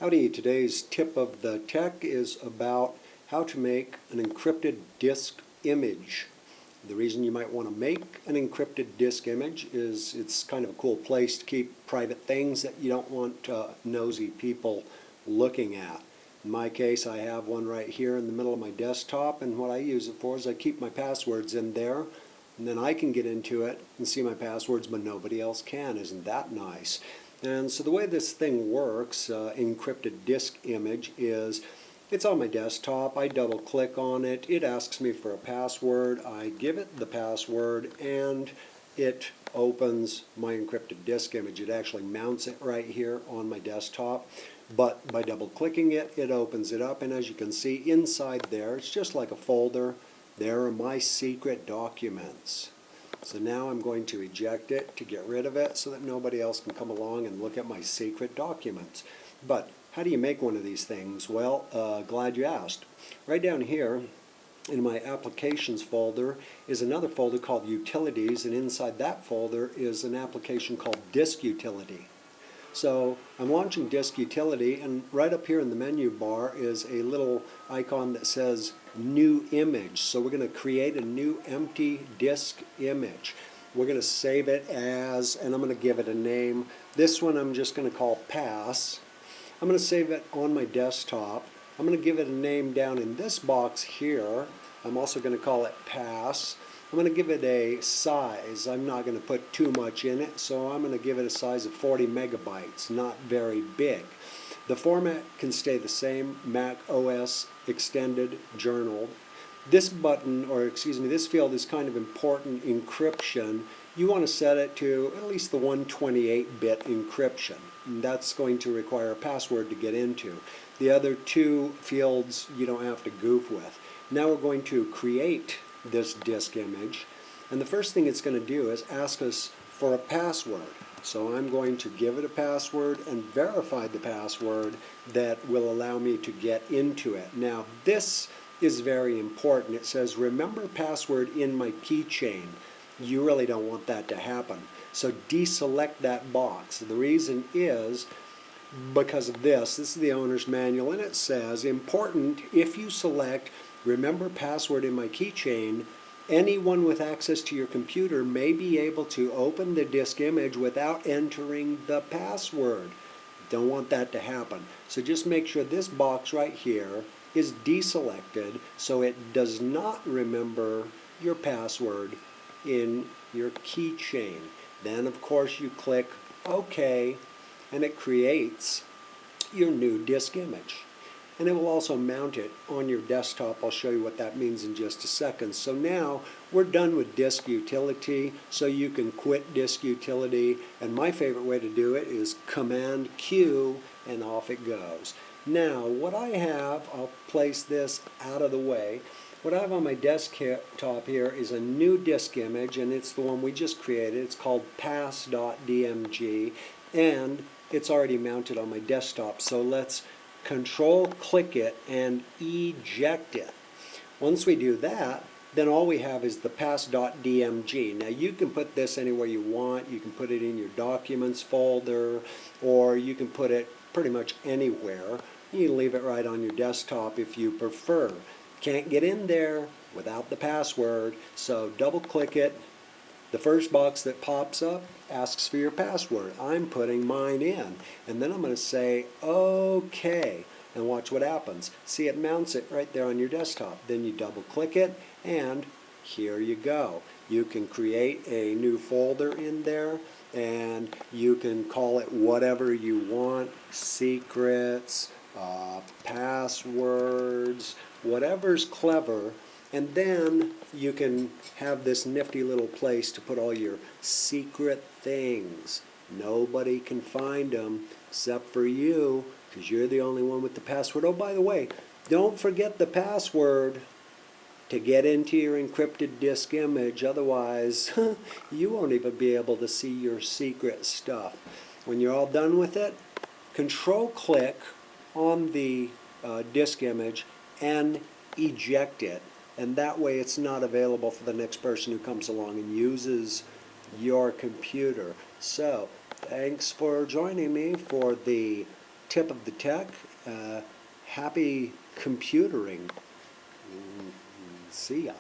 Howdy, today's tip of the tech is about how to make an encrypted disk image. The reason you might want to make an encrypted disk image is it's kind of a cool place to keep private things that you don't want nosy people looking at. In my case, I have one right here in the middle of my desktop, and what I use it for is I keep my passwords in there, and then I can get into it and see my passwords, but nobody else can. Isn't that nice? And so the way this thing works, encrypted disk image, is it's on my desktop. I double click on it. It asks me for a password. I give it the password and it opens my encrypted disk image. It actually mounts it right here on my desktop. But by double clicking it, it opens it up, and as you can see inside there, it's just like a folder. There are my secret documents. So now I'm going to eject it to get rid of it so that nobody else can come along and look at my secret documents. But how do you make one of these things? Well, glad you asked. Right down here in my applications folder is another folder called utilities, and inside that folder is an application called disk utility. So I'm launching disk utility, and right up here in the menu bar is a little icon that says new image. So we're going to create a new empty disk image. We're going to save it as, and I'm going to give it a name. This one I'm just going to call pass. I'm going to save it on my desktop. I'm going to give it a name down in this box here. I'm also going to call it pass. I'm going to give it a size. I'm not going to put too much in it, so I'm going to give it a size of 40 megabytes, not very big. The format can stay the same, Mac OS extended journal. This button, or excuse me, this field is kind of important encryption. You want to set it to at least the 128-bit encryption. And that's going to require a password to get into. The other two fields you don't have to goof with. Now we're going to create this disk image, and the first thing it's going to do is ask us for a password. So I'm going to give it a password and verify the password that will allow me to get into it. Now this is very important. It says remember password in my keychain. You really don't want that to happen. So deselect that box. The reason is because of this. This is the owner's manual, and it says important if you select remember password in my keychain, anyone with access to your computer may be able to open the disk image without entering the password. Don't want that to happen. So just make sure this box right here is deselected so it does not remember your password in your keychain. Then of course you click OK, and it creates your new disk image. And it will also mount it on your desktop. I'll show you what that means in just a second. So now we're done with disk utility, so you can quit disk utility. And my favorite way to do it is Command Q, and off it goes. Now what I have, I'll place this out of the way. What I have on my desktop here is a new disk image, and it's the one we just created. It's called pass.dmg, and it's already mounted on my desktop. So let's Control click it and eject it. Once we do that, then all we have is the pass.dmg. Now you can put this anywhere you want. You can put it in your documents folder, or you can put it pretty much anywhere. You can leave it right on your desktop if you prefer. Can't get in there without the password, so double click it. The first box that pops up asks for your password. I'm putting mine in, and then I'm going to say OK, and watch what happens. See, it mounts it right there on your desktop. Then you double click it, and here you go. You can create a new folder in there, and you can call it whatever you want, secrets, passwords, whatever's clever. And then you can have this nifty little place to put all your secret things. Nobody can find them except for you, because you're the only one with the password. Oh, by the way, don't forget the password to get into your encrypted disk image. Otherwise, you won't even be able to see your secret stuff. When you're all done with it, Control click on the disk image and eject it. And that way it's not available for the next person who comes along and uses your computer. So, thanks for joining me for the tip of the tech. Happy computering. See ya.